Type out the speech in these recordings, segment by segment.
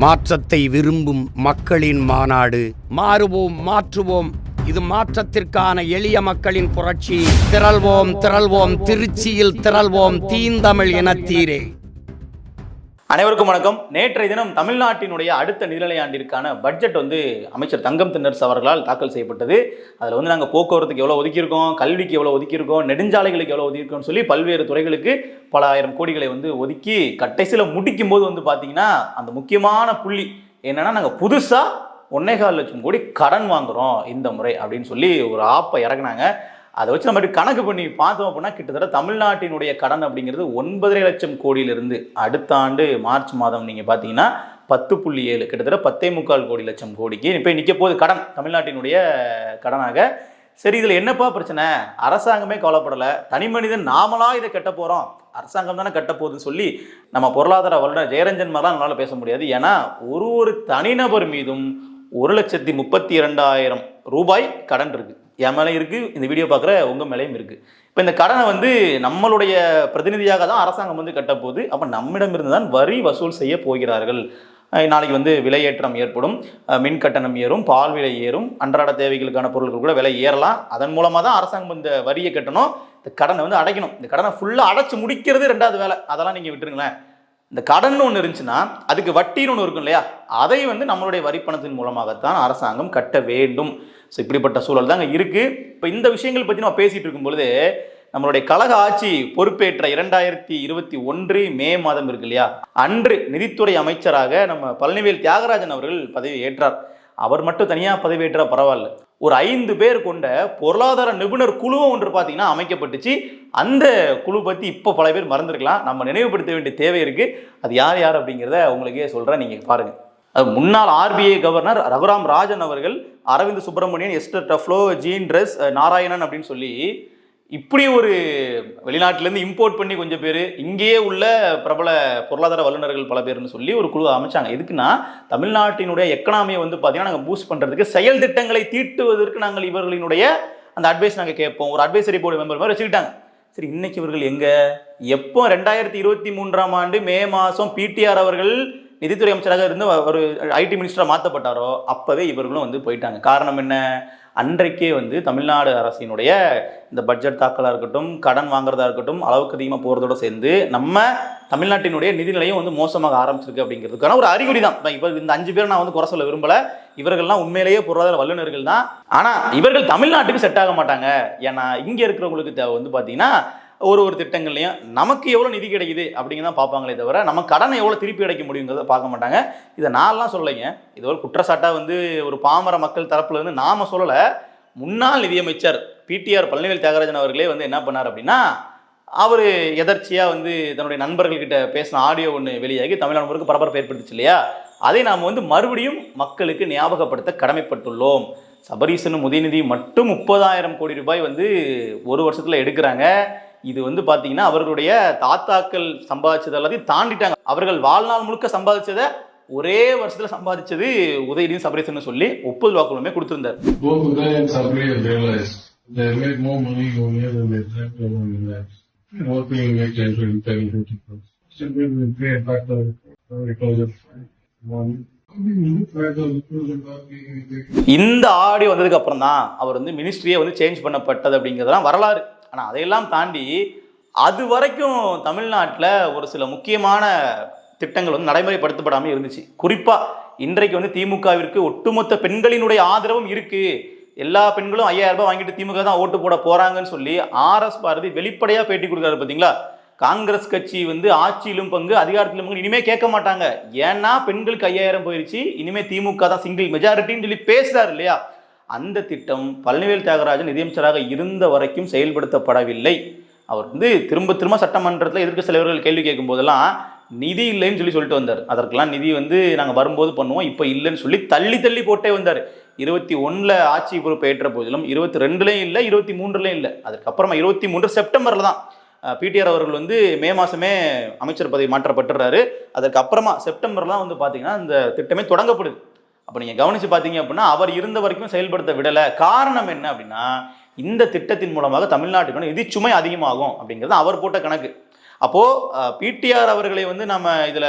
மாற்றத்தை விரும்பும் மக்களின் மாநாடு. மாறுவோம், மாற்றுவோம். இது மாற்றத்திற்கான எளிய மக்களின் புரட்சி. திரள்வோம், திரள்வோம், திருச்சியில் திரள்வோம், தீந்தமிழ் இனத்தீரே. அனைவருக்கும் வணக்கம். நேற்றைய தினம் தமிழ்நாட்டினுடைய அடுத்த நிதிநிலை ஆண்டிற்கான பட்ஜெட் அமைச்சர் தங்கம் தென்னரசு அவர்களால் தாக்கல் செய்யப்பட்டது. அதில் நாங்கள் போக்குவரத்துக்கு எவ்வளோ ஒதுக்கியிருக்கோம், கல்விக்கு எவ்வளோ ஒதுக்கியிருக்கோம், நெடுஞ்சாலைகளுக்கு எவ்வளோ ஒதுக்கியிருக்கோம்னு சொல்லி பல்வேறு துறைகளுக்கு பல ஆயிரம் கோடிகளை ஒதுக்கி கடைசியில் முடிக்கும் போது பார்த்தீங்கன்னா அந்த முக்கியமான புள்ளி என்னன்னா, நாங்கள் புதுசாக 1.25 லட்சம் கோடி கடன் வாங்குறோம் இந்த முறை அப்படின்னு சொல்லி ஒரு ஆப்பை இறக்குனாங்க. அதை வச்சு நம்ம கணக்கு பண்ணி பார்த்தோம் அப்படின்னா கிட்டத்தட்ட தமிழ்நாட்டினுடைய கடன் அப்படிங்கிறது 9.5 லட்சம் கோடியிலிருந்து அடுத்த ஆண்டு மார்ச் மாதம் நீங்கள் பார்த்தீங்கன்னா 10.7 கிட்டத்தட்ட 10.25 கோடி லட்சம் கோடிக்கு இப்போ நிற்க போகுது கடன் தமிழ்நாட்டினுடைய கடனாக. சரி, இதில் என்னப்பா பிரச்சனை? அரசாங்கமே கவலைப்படலை, தனி மனிதன் நாமளாக இதை கட்ட போகிறோம், அரசாங்கம் தானே கட்ட போகுதுன்னு சொல்லி நம்ம பொருளாதார வல்லுநர் ஜெயரஞ்சன் மாதிரிலாம் நம்மளால் பேச முடியாது. ஏன்னா ஒரு தனிநபர் மீதும் 1,32,000 ரூபாய் கடன் இருக்குது. என் மேலே இருக்குது, இந்த வீடியோ பார்க்குற உங்கள் மேலேயும் இருக்குது. இப்போ இந்த கடனை நம்மளுடைய பிரதிநிதியாக தான் அரசாங்கம் கட்டப்போகுது. அப்போ நம்மிடமிருந்து தான் வரி வசூல் செய்ய போகிறார்கள். நாளைக்கு விலையேற்றம் ஏற்படும், மின் கட்டணம் ஏறும், பால் விலை ஏறும், அன்றாட தேவைகளுக்கான பொருட்கள் கூட விலை ஏறலாம். அதன் மூலமாக தான் அரசாங்கம் இந்த வரியை கட்டணும், இந்த கடனை அடைக்கணும். இந்த கடனை ஃபுல்லாக அடைச்சி முடிக்கிறது 2வது வேலை. அதெல்லாம் நீங்கள் விட்டுருங்களேன். இந்த கடன் ஒன்று இருந்துச்சுன்னா அதுக்கு வட்டின்னு ஒன்று இருக்கும் இல்லையா, அதை நம்மளுடைய வரிப்பணத்தின் மூலமாகத்தான் அரசாங்கம் கட்ட வேண்டும். ஸோ இப்படிப்பட்ட சூழல் தாங்க இருக்குது. இப்போ இந்த விஷயங்கள் பற்றி நம்ம பேசிகிட்டு இருக்கும் பொழுது நம்மளுடைய கழக ஆட்சி பொறுப்பேற்ற 2021 மே மாதம் இருக்கு இல்லையா, அன்று நிதித்துறை அமைச்சராக நம்ம பழனிவேல் தியாகராஜன் அவர்கள் பதவி ஏற்றார். அவர் மட்டும் தனியாக பதவி ஏற்றால் பரவாயில்ல, ஒரு 5 பேர் கொண்ட பொருளாதார நிபுணர் குழுவும் ஒன்று பார்த்தீங்கன்னா அமைக்கப்பட்டுச்சு. அந்த குழு பற்றி இப்போ பல பேர் மறந்துருக்கலாம், நம்ம நினைவுபடுத்த வேண்டிய தேவை இருக்குது. அது யார் யார் அப்படிங்கிறத உங்களுக்கே சொல்கிறேன், நீங்கள் பாருங்கள். அது முன்னாள் RBI கவர்னர் ரகுராம் ராஜன் அவர்கள், Arvind Subramanian, Esther Duflo, Jean Dreze, Narayanan அப்படின்னு சொல்லி இப்படி ஒரு வெளிநாட்டிலேருந்து இம்போர்ட் பண்ணி கொஞ்சம் பேர், இங்கேயே உள்ள பிரபல பொருளாதார வல்லுநர்கள் பல பேர்னு சொல்லி ஒரு குழு அமைச்சாங்க. எதுக்குன்னா தமிழ்நாட்டினுடைய எக்கனாமியை பார்த்தீங்கன்னா நாங்கள் பூஸ்ட் பண்ணுறதுக்கு, செயல் திட்டங்களை தீட்டுவதற்கு நாங்கள் இவர்களினுடைய அந்த அட்வைஸ் நாங்கள் கேட்போம். ஒரு அட்வைசரி போர்டு மெம்பர் மாதிரி வச்சுக்கிட்டாங்க. சரி, இன்னைக்கு இவர்கள் எங்கே? எப்போ 2023ஆம் ஆண்டு மே மாதம் PTR அவர்கள் நிதித்துறை அமைச்சராக இருந்து ஒரு IT மினிஸ்டராக மாற்றப்பட்டாரோ அப்போவே இவர்களும் போயிட்டாங்க. காரணம் என்ன? அன்றைக்கே தமிழ்நாடு அரசினுடைய இந்த பட்ஜெட் தாக்கலாக இருக்கட்டும், கடன் வாங்குறதா இருக்கட்டும், அளவுக்கு அதிகமாக போகிறதோடு சேர்ந்து நம்ம தமிழ்நாட்டினுடைய நிதிநிலையும் மோசமாக ஆரம்பிச்சிருக்கு அப்படிங்கிறதுக்கான ஒரு அறிகுறி தான். இப்போ இந்த 5 பேர் நான் குறை சொல்ல விரும்பலை, இவர்கள்லாம் உண்மையிலேயே பொருளாதார வல்லுநர்கள் தான். ஆனால் இவர்கள் தமிழ்நாட்டுக்கு செட் ஆக மாட்டாங்க. ஏன்னா இங்கே இருக்கிறவங்களுக்கு தேவை பார்த்தீங்கன்னா ஒரு திட்டங்கள்லையும் நமக்கு எவ்வளோ நிதி கிடைக்குது அப்படிங்கிறதான் பார்ப்பாங்களே தவிர நம்ம கடனை எவ்வளோ திருப்பி அடைக்க முடியுங்கிறத பார்க்க மாட்டாங்க. இதை நான்லாம் சொல்லலைங்க, இது ஒரு குற்றச்சாட்டாக ஒரு பாமர மக்கள் தரப்புல நாம் சொல்லலை. முன்னாள் நிதியமைச்சர் PTR பழனிவேல் தியாகராஜன் அவர்களே என்ன பண்ணார் அப்படின்னா, அவர் எதர்ச்சியாக தன்னுடைய நண்பர்கள்கிட்ட பேசின ஆடியோ ஒன்று வெளியாகி தமிழ்நாடு முழுக்க பரபரப்பு ஏற்படுத்துச்சு இல்லையா, அதை நாம் மறுபடியும் மக்களுக்கு ஞாபகப்படுத்த கடமைப்பட்டுள்ளோம். சபரீசனும் உதயநிதி மட்டும் 30,000 கோடி ரூபாய் ஒரு வருஷத்தில் எடுக்கிறாங்க. இது பார்த்தீங்கன்னா அவர்களுடைய தாத்தாக்கள் சம்பாதிச்சது எல்லாத்தையும் தாண்டிட்டாங்க. அவர்கள் வாழ்நாள் முழுக்க சம்பாதிச்சதை ஒரே வருஷத்துல சம்பாதிச்சது உதயநிதி சபரீசன் சொல்லி ஒப்புதல் வாக்குறுதியுமே கொடுத்திருந்தார். இந்த ஆடியோ வந்ததுக்கு அப்புறம் தான் அவர் மினிஸ்ட்ரியே சேஞ்ச் பண்ணப்பட்டது அப்படிங்கிறதுலாம் வரலாறு. ஆனால் அதையெல்லாம் தாண்டி அது வரைக்கும் தமிழ்நாட்டில் ஒரு சில முக்கியமான திட்டங்கள் நடைமுறைப்படுத்தப்படாமல் இருந்துச்சு. குறிப்பாக இன்றைக்கு திமுகவிற்கு ஒட்டுமொத்த பெண்களினுடைய ஆதரவும் இருக்குது. எல்லா பெண்களும் 5,000 ரூபாய் வாங்கிட்டு திமுக தான் ஓட்டு போட போகிறாங்கன்னு சொல்லி RS பாரதி வெளிப்படையாக பேட்டி கொடுக்குறாரு. பார்த்தீங்களா, காங்கிரஸ் கட்சி ஆட்சியிலும் பங்கு, அதிகாரத்திலும் பங்கு இனிமேல் கேட்க மாட்டாங்க, ஏன்னா பெண்களுக்கு 5,000 போயிடுச்சு, இனிமேல் திமுக தான் சிங்கிள் மெஜாரிட்டின்னு சொல்லி பேசுகிறார் இல்லையா. அந்த திட்டம் பழனிவேல் தியாகராஜன் நிதியமைச்சராக இருந்த வரைக்கும் செயல்படுத்தப்படவில்லை. அவர் திரும்ப திரும்ப சட்டமன்றத்தில் எதிர்க்கட்சி தலைவர்கள் கேள்வி கேட்கும் போதெல்லாம் நிதி இல்லைன்னு சொல்லிட்டு வந்தார். அதற்கெல்லாம் நிதி நாங்கள் வரும்போது பண்ணுவோம், இப்போ இல்லைன்னு சொல்லி தள்ளி போட்டே வந்தார். 21 ஆட்சி பொறுப்பு ஏற்ற போதிலும் 22லையும் இல்லை, 23லையும் இல்லை. அதுக்கப்புறமா 23 செப்டம்பரில் தான் PTR அவர்கள் மே மாதமே அமைச்சர் பதவி மாற்றப்பட்டுறாரு. அதுக்கப்புறமா செப்டம்பர்லாம் பார்த்தீங்கன்னா இந்த திட்டமே தொடங்கப்படுது. அப்போ நீங்கள் கவனித்து பார்த்தீங்க அப்படின்னா அவர் இருந்த வரைக்கும் செயல்படுத்த விடலை. காரணம் என்ன அப்படின்னா, இந்த திட்டத்தின் மூலமாக தமிழ்நாட்டுக்கு நிதி சுமை அதிகமாகும் அப்படிங்கிறது அவர் போட்ட கணக்கு. அப்போ பிடிஆர் அவர்களை வந்து நம்ம இதுல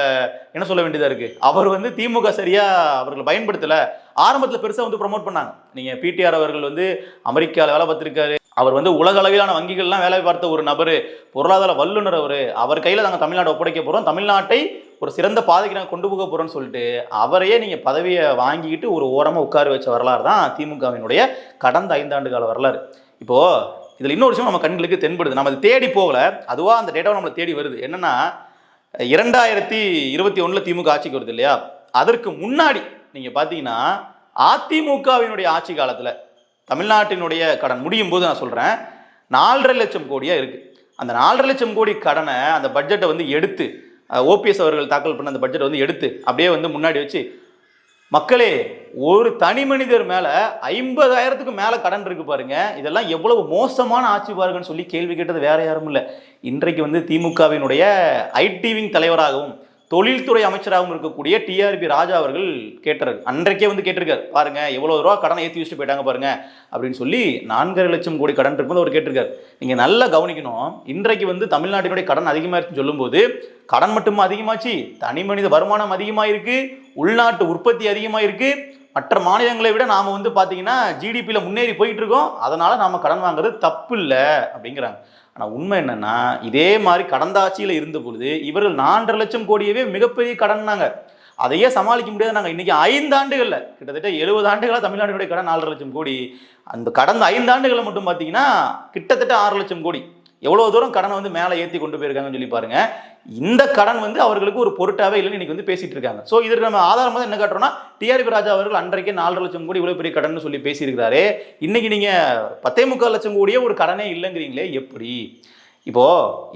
என்ன சொல்ல வேண்டியதா இருக்கு, அவர் வந்து திமுக சரியா அவர்களை பயன்படுத்தல. ஆரம்பத்துல பெருசா வந்து ப்ரமோட் பண்ணாங்க. நீங்க பிடிஆர் அவர்கள் வந்து அமெரிக்காவில் வேலை பார்த்திருக்காரு, அவர் வந்து உலக அளவிலான வங்கிகள்லாம் வேலை பார்த்த ஒரு நபர், பொருளாதார வல்லுநர். அவர் கையில நாங்கள் தமிழ்நாட்டை ஒப்படைக்க போறோம், தமிழ்நாட்டை ஒரு சிறந்த பாதைக்கு நாங்கள் கொண்டு போக போறோம்னு சொல்லிட்டு அவரையே நீங்க பதவியை வாங்கிக்கிட்டு ஒரு ஓரமா உட்கார வச்ச வரலாறு தான் திமுகவினுடைய கடந்த 5 ஆண்டு கால வரலாறு. இப்போ இதுல இன்னொரு விஷயம் நம்ம கண்களுக்கு தென்படுது, நம்ம அதை தேடி போகல, அதுவா அந்த டேட்டாவை நம்மளை தேடி வருது. என்னன்னா 2021 திமுக ஆட்சிக்கு வருது இல்லையா, அதற்கு முன்னாடி நீங்க பாத்தீங்கன்னா அதிமுகவினுடைய ஆட்சி காலத்துல தமிழ்நாட்டினுடைய கடன் முடியும் போது நான் சொல்றேன் 4.5 லட்சம் கோடியா இருக்கு. அந்த 4.5 லட்சம் கோடி கடனை அந்த பட்ஜெட்டை வந்து எடுத்து ஓபிஎஸ் அவர்கள் தாக்கல் பண்ண அந்த பட்ஜெட்டை வந்து எடுத்து அப்படியே வந்து முன்னாடி வச்சு, மக்களே ஒரு தனி மனிதர் மேல 50,000க்கு மேல கடன் இருக்கு பாருங்க, இதெல்லாம் எவ்வளவு மோசமான ஆட்சி பாருங்கன்னு சொல்லி கேள்வி கேட்டது வேற யாரும் இல்லை, இன்றைக்கு வந்து திமுகவினுடைய ஐடி விங் தலைவராகவும் தொழில்துறை அமைச்சராகவும் இருக்கக்கூடிய டிஆர்பி ராஜா அவர்கள் கேட்டார். அன்றைக்கே வந்து கேட்டிருக்காரு, பாருங்க எவ்வளவு ரூபா கடனை ஏற்றி வச்சுட்டு போயிட்டாங்க பாருங்க அப்படின்னு சொல்லி 4.5 லட்சம் கோடி கடன் இருக்கும்போது அவர் கேட்டிருக்காரு. நீங்க நல்லா கவனிக்கணும், இன்றைக்கு வந்து தமிழ்நாட்டினுடைய கடன் அதிகமாயிருச்சுன்னு சொல்லும்போது கடன் மட்டும் அதிகமாச்சு, தனி மனித வருமானம் அதிகமாயிருக்கு, உள்நாட்டு உற்பத்தி அதிகமாயிருக்கு, மற்ற மாநிலங்களை விட நாம வந்து பாத்தீங்கன்னா ஜிடிபியில முன்னேறி போயிட்டு இருக்கோம், அதனால நாம கடன் வாங்குறது தப்பு இல்லை அப்படிங்கிறாங்க. ஆனால் உண்மை என்னன்னா, இதே மாதிரி கடந்த ஆட்சியில் இருந்த பொழுது இவர்கள் 4.5 லட்சம் கோடியவே மிகப்பெரிய கடன்னாங்க, அதையே சமாளிக்க முடியாது. நாங்கள் இன்னைக்கு 5 ஆண்டுகளில் கிட்டத்தட்ட 70 ஆண்டுகளாக தமிழ்நாட்டினுடைய கடன் 4.5 லட்சம் கோடி. அந்த கடந்த 5 ஆண்டுகளில் மட்டும் பார்த்தீங்கன்னா கிட்டத்தட்ட 6 லட்சம் கோடி. எவ்வளவு தூரம் கடனை வந்து மேலே ஏற்றி கொண்டு போயிருக்காங்கன்னு சொல்லி பாருங்க. இந்த கடன் வந்து அவர்களுக்கு ஒரு பொருட்டாவே இல்லைன்னு இன்னைக்கு வந்து பேசிட்டு இருக்காங்க. ஸோ இதற்கு நம்ம ஆதாரமாக என்ன காட்டுறோம்னா, டிஆர்பி ராஜா அவர்கள் அன்றைக்கே 4.5 லட்சம் கோடி இவ்வளவு பெரிய கடன் சொல்லி பேசியிருக்கிறாரு. இன்னைக்கு நீங்க 10.25 லட்சம் கோடியே ஒரு கடனே இல்லைங்கிறீங்களே எப்படி? இப்போ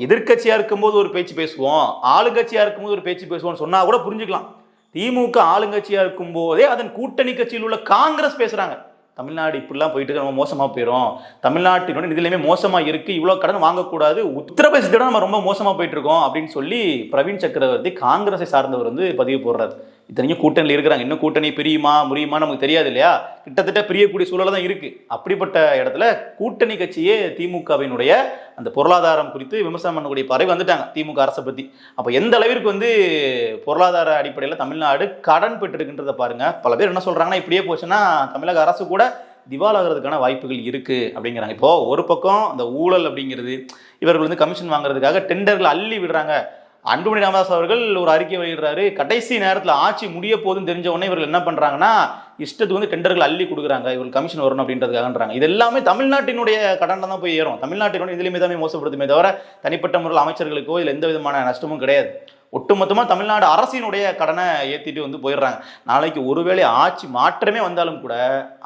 எதிர்கட்சியா இருக்கும்போது ஒரு பேச்சு பேசுவோம், ஆளுங்கட்சியா இருக்கும்போது ஒரு பேச்சு பேசுவோம்னு சொன்னா கூட புரிஞ்சுக்கலாம். திமுக ஆளுங்கட்சியா இருக்கும் போதே அதன் கூட்டணி கட்சியில் உள்ள காங்கிரஸ் பேசுறாங்க, தமிழ்நாடு இப்படிலாம் போயிட்டு நம்ம மோசமா போயிடும், தமிழ்நாட்டினுடைய நிதியிலுமே மோசமா இருக்கு, இவ்வளவு கடன் வாங்கக்கூடாது, உத்தரப்பிரதேசத்தோட நம்ம ரொம்ப மோசமா போயிட்டு இருக்கோம் அப்படின்னு சொல்லி பிரவீன் சக்கரவர்த்தி காங்கிரஸை சார்ந்தவர் வந்து பதிவு போடுறாரு. இத்தனைக்கும் கூட்டணியில் இருக்கிறாங்க, இன்னும் கூட்டணி பிரியுமா முறியுமா நமக்கு தெரியாது இல்லையா, கிட்டத்தட்ட பிரியக்கூடிய சூழல தான் இருக்கு. அப்படிப்பட்ட இடத்துல கூட்டணி கட்சியே திமுகவினுடைய அந்த பொருளாதாரம் குறித்து விமர்சனம் பண்ணக்கூடிய பறவை வந்துட்டாங்க திமுக அரசை பத்தி. அப்ப எந்த அளவிற்கு வந்து பொருளாதார அடிப்படையில் தமிழ்நாடு கடன் பெற்றிருக்கின்றத பாருங்க. பல பேர் என்ன சொல்றாங்கன்னா, இப்படியே போச்சுன்னா தமிழக அரசு கூட திவாலாகிறதுக்கான வாய்ப்புகள் இருக்கு அப்படிங்கிறாங்க. இப்போ ஒரு பக்கம் அந்த ஊழல் அப்படிங்கிறது, இவர்கள் வந்து கமிஷன் வாங்குறதுக்காக டெண்டர்கள் அள்ளி விடுறாங்க. அன்புமணி ராமதாஸ் அவர்கள் ஒரு அறிக்கை வெளியிடுறாரு, கடைசி நேரத்தில் ஆட்சி முடிய போதுன்னு தெரிஞ்ச உடனே இவர்கள் என்ன பண்றாங்கன்னா, இஷ்டத்துக்கு வந்து டெண்டர்கள் அள்ளி கொடுக்குறாங்க, இவர்கள் கமிஷன் வரணும் அப்படின்றதுக்காகன்றாங்க. இது எல்லாமே தமிழ்நாட்டினுடைய கடன் தான் போய் ஏறும், தமிழ்நாட்டினுடைய இதுலையுமே தான் மோசப்படுத்துமே தவிர தனிப்பட்ட முறையில் அமைச்சர்களுக்கோ இல்லை எந்த விதமான நஷ்டமும் கிடையாது. ஒட்டுமொத்தமாக தமிழ்நாடு அரசினுடைய கடனை ஏற்றிட்டு வந்து போயிடுறாங்க. நாளைக்கு ஒருவேளை ஆட்சி மாற்றமே வந்தாலும் கூட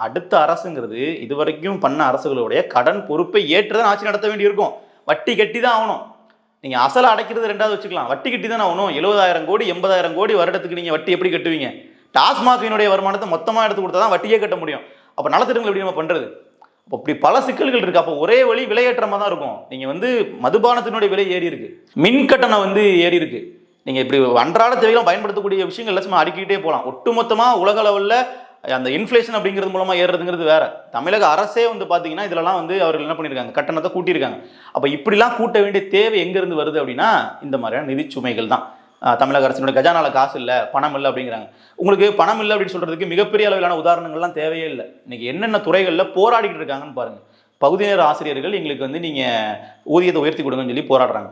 அடுத்த அரசுங்கிறது இதுவரைக்கும் பண்ண அரசுகளுடைய கடன் பொறுப்பை ஏற்றுதான் ஆட்சி நடத்த வேண்டி இருக்கும். வட்டி கட்டி தான் ஆகணும். நீங்கள் அசலை அடைக்கிறது ரெண்டாவது வச்சுக்கலாம், வட்டி கட்டி தானே ஆகணும். 70,000 கோடி 80,000 கோடி வருடத்துக்கு நீங்கள் வட்டி எப்படி கட்டுவீங்க? டாஸ்மாகினுடைய வருமானத்தை மொத்தமாக எடுத்து கொடுத்தா தான் வட்டியே கட்ட முடியும். அப்போ நலத்திட்டங்கள் எப்படி நம்ம பண்ணுறது? அப்போ இப்படி பல சிக்கல்கள் இருக்குது. அப்போ ஒரே வழி விலையேற்றமாக தான் இருக்கும். நீங்கள் வந்து மதுபானத்தினுடைய விலை ஏறி இருக்கு, மின் கட்டணம் வந்து ஏறி இருக்கு, நீங்கள் இப்படி அன்றாட தேவைகளும் பயன்படுத்தக்கூடிய விஷயங்கள் எல்லாமே அடுக்கிட்டே போகலாம். ஒட்டுமொத்தமாக உலக அளவில் அந்த இன்ஃப்ளேஷன் அப்படிங்கிறது மூலமாக ஏறுறதுங்கிறது வேற. தமிழக அரசே வந்து பார்த்தீங்கன்னா இதெல்லாம் வந்து அவர்கள் என்ன பண்ணியிருக்காங்க, கட்டணத்தை கூட்டியிருக்காங்க. அப்போ இப்படிலாம் கூட்ட வேண்டிய தேவை எங்கேருந்து வருது அப்படின்னா, இந்த மாதிரியான நிதி சுமைகள் தான். தமிழக அரசினுடைய கஜானால காசு இல்லை, பணம் இல்லை அப்படிங்கிறாங்க. உங்களுக்கு பணம் இல்லை அப்படின்னு சொல்றதுக்கு மிகப்பெரிய அளவிலான உதாரணங்கள்லாம் தேவையே இல்லை. இன்னைக்கு என்னென்ன துறைகளில் போராடிக்கிட்டு இருக்காங்கன்னு பாருங்க. பகுதி நேர ஆசிரியர்கள் எங்களுக்கு வந்து நீங்கள் ஊதியத்தை உயர்த்தி கொடுங்கன்னு சொல்லி போராடுறாங்க.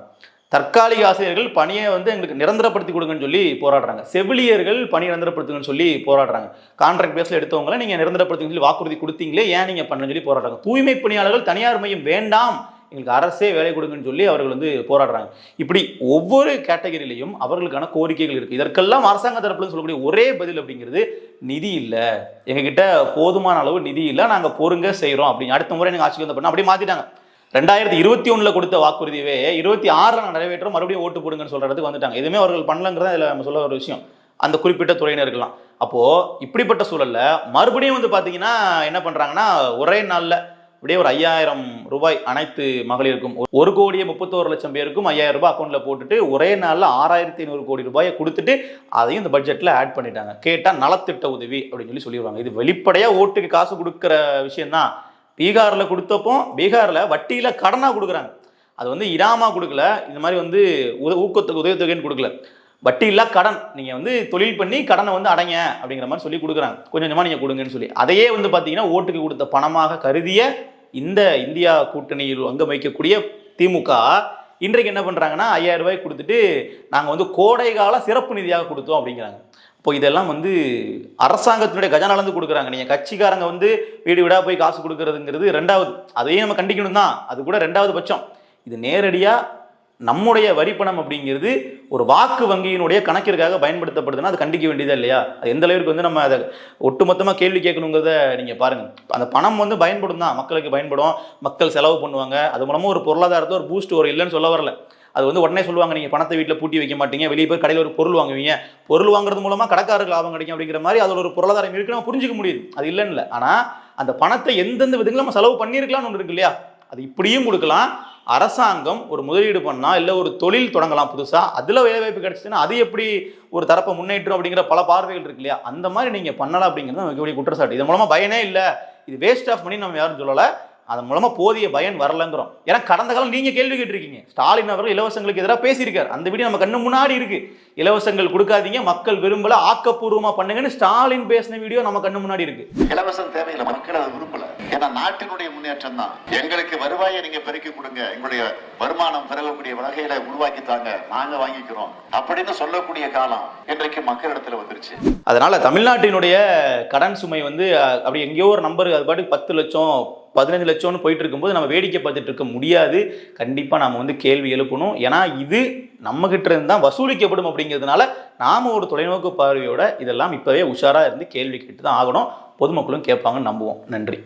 தற்காலிக ஆசிரியர்கள் பணியை வந்து எங்களுக்கு நிரந்தரப்படுத்தி கொடுங்கன்னு சொல்லி போராடுறாங்க. செவிலியர்கள் பணி நிரந்தரப்படுத்துங்கன்னு சொல்லி போராடுறாங்க. கான்ட்ராக்ட் பேஸில் எடுத்தவங்களை நீங்கள் நிரந்தரப்படுத்துங்கன்னு சொல்லி வாக்குறுதி கொடுத்தீங்களே, ஏன் நீங்கள் பண்ணணும்னு சொல்லி போராடுறாங்க. தூய்மை பணியாளர்கள் தனியார் மையம் வேண்டாம், எங்களுக்கு அரசே வேலை கொடுங்கன்னு சொல்லி அவர்கள் வந்து போராடுறாங்க. இப்படி ஒவ்வொரு கேட்டகரியிலையும் அவர்களுக்கான கோரிக்கைகள் இருக்குது. இதற்கெல்லாம் அரசாங்க தரப்புல சொல்லக்கூடிய ஒரே பதில் அப்படிங்கிறது, நிதி இல்லை, எங்ககிட்ட போதுமான அளவு நிதி இல்லை, நாங்கள் பொறுங்க செய்கிறோம் அப்படின்னு. அடுத்த முறை எனக்கு ஆட்சிக்கு வந்த பண்ண அப்படி மாற்றிட்டாங்க. 2021 கொடுத்த வாக்குறுதியவே 26 நிறைவேற்றம், மறுபடியும் ஓட்டு போடுங்கன்னு சொல்றதுக்கு வந்துட்டாங்க. எதுவுமே அவர்கள் பண்ணலங்கிறத இதில் நம்ம சொல்ல ஒரு விஷயம், அந்த குறிப்பிட்ட துறையினருக்கலாம். அப்போ இப்படிப்பட்ட சூழல்ல மறுபடியும் வந்து பார்த்தீங்கன்னா என்ன பண்றாங்கன்னா, ஒரே நாளில் அப்படியே ஒரு 5,000 ரூபாய் அனைத்து மகளிருக்கும், 1,31,00,000 பேருக்கும் 5,000 ரூபாய் அக்கௌண்ட்ல போட்டுட்டு ஒரே நாளில் 6,500 கோடி ரூபாயை கொடுத்துட்டு அதையும் இந்த பட்ஜெட்ல ஆட் பண்ணிட்டாங்க. கேட்டால் நலத்திட்ட உதவி அப்படின்னு சொல்லிடுவாங்க. இது வெளிப்படையா ஓட்டுக்கு காசு கொடுக்குற விஷயம் தான். பீகாரில் கொடுத்தப்போ பீகாரில் வட்டியில் கடனாக கொடுக்குறாங்க. அது வந்து இராமா கொடுக்கல, இந்த மாதிரி வந்து ஊக்கத்துக்கு உதவித்தொகைன்னு கொடுக்கல, வட்டி இல்லா கடன், நீங்கள் வந்து தொழில் பண்ணி கடனை வந்து அடைங்க அப்படிங்கிற மாதிரி சொல்லி கொடுக்குறாங்க. கொஞ்சம் கொஞ்சமாக நீங்கள் கொடுங்கன்னு சொல்லி அதையே வந்து பார்த்தீங்கன்னா ஓட்டுக்கு கொடுத்த பணமாக கருதிய இந்த இந்தியா கூட்டணியில் அங்கம் வைக்கக்கூடிய திமுக இன்றைக்கு என்ன பண்ணுறாங்கன்னா 5000 ரூபாய் கொடுத்துட்டு நாங்கள் வந்து கோடை கால சிறப்பு நிதியாக கொடுத்தோம் அப்படிங்கிறாங்க. இப்போ இதெல்லாம் வந்து அரசாங்கத்தினுடைய கஜானாலேருந்து கொடுக்குறாங்க. நீங்கள் கட்சிக்காரங்க வந்து வீடு வீடாக போய் காசு கொடுக்குறதுங்கிறது ரெண்டாவது, அதையும் நம்ம கண்டிக்கணும் தான், அது கூட ரெண்டாவது பட்சம். இது நேரடியாக நம்முடைய வரிப்பணம் அப்படிங்கிறது ஒரு வாக்கு வங்கியினுடைய கணக்கிற்காக பயன்படுத்தப்படுதுன்னா அது கண்டிக்க வேண்டியதா இல்லையா? அது எந்த அளவுக்கு வந்து நம்ம அதை ஒட்டுமொத்தமாக கேள்வி கேட்கணுங்கிறத நீங்கள் பாருங்கள். அந்த பணம் வந்து பயன்படும் தான், மக்களுக்கு பயன்படும், மக்கள் செலவு பண்ணுவாங்க, அது மூலமாக ஒரு பொருளாதாரத்தை ஒரு பூஸ்ட் வரும், இல்லைன்னு சொல்ல வரல. அது வந்து உடனே சொல்லுவாங்க நீங்கள் பணத்தை வீட்டில் பூட்டி வைக்க மாட்டீங்க, வெளியே போய் கடையில் ஒரு பொருள் வாங்குவீங்க, பொருள் வாங்குறது மூலமாக கடைக்காரருக்கு லாபம் கிடைக்கும் அப்படிங்கிற மாதிரி அதில் ஒரு பொருளாதாரம் இருக்கு, நம்ம புரிஞ்சிக்க முடியுது, அது இல்லைன்னு இல்லை. ஆனால் அந்த பணத்தை எந்தெந்த விதங்களும் நம்ம செலவு பண்ணியிருக்கலாம்னு ஒன்று இருக்கு இல்லையா? அது இப்படியும் கொடுக்கலாம். அரசாங்கம் ஒரு முதலீடு பண்ணா இல்லை ஒரு தொழில் தொடங்கலாம் புதுசாக, அதில் வேலைவாய்ப்பு கிடைச்சிச்சுன்னா அது எப்படி ஒரு தரப்பை முன்னேற்றம் அப்படிங்கிற பல பார்வைகள் இருக்கு இல்லையா? அந்த மாதிரி நீங்கள் பண்ணலாம் அப்படிங்கிறது நமக்கு குற்றச்சாட்டு. இதன் மூலமாக பயனே இல்லை, இது வேஸ்ட் ஆஃப் மணி நம்ம யாரும் சொல்லலை, அதன் மூலமா போதிய பயன் வரலங்கிறோம். ஏன்னா கடந்த காலம் நீங்க கேள்வி கேட்டிருக்கீங்க, ஸ்டாலின் அவர்கள் இலவசங்களுக்கு எதிராக பேசியிருக்காரு, அந்த வீடியோ நம்ம கண்ணு முன்னாடி இருக்கு. இலவசங்கள் கொடுக்காதீங்க, மக்கள் விரும்பல, ஆக்கப்பூர்வமா பண்ணுங்கன்னு ஸ்டாலின் பேசின வீடியோ நம்ம கண்ணு முன்னாடி இருக்கு. இலவசம் தேவையில்லை, மக்கள் அதை விரும்பல. ஏன்னா நாட்டினுடைய முன்னேற்றம் தான். எங்களுக்கு வருவாயை நீங்க பெருக்கி கொடுங்க, எங்களுடைய வருமானம் பெறக்கூடிய வகையில உருவாக்கி தாங்க, நாங்க வாங்கிக்கிறோம் அப்படின்னு சொல்லக்கூடிய காலம் இன்றைக்கு மக்களிடத்துல வந்துருச்சு. அதனால தமிழ்நாட்டினுடைய கடன் சுமை வந்து அப்படி எங்கேயோ ஒரு நம்பர் அது பாட்டுக்கு 10 லட்சம் 15 லட்சம்னு போயிட்டு இருக்கும்போது நம்ம வேடிக்கை பார்த்துட்டு இருக்க முடியாது. கண்டிப்பாக நாம் வந்து கேள்வி எழுப்பணும். ஏன்னா இது நம்ம கிட்ட இருந்து தான் வசூலிக்கப்படும் அப்படிங்கிறதுனால நாம ஒரு தொலைநோக்கு பார்வையோட இதெல்லாம் இப்போவே உஷாராக இருந்து கேள்வி கேட்டு தான் ஆகணும். பொதுமக்களும் கேட்பாங்கன்னு நம்புவோம். நன்றி.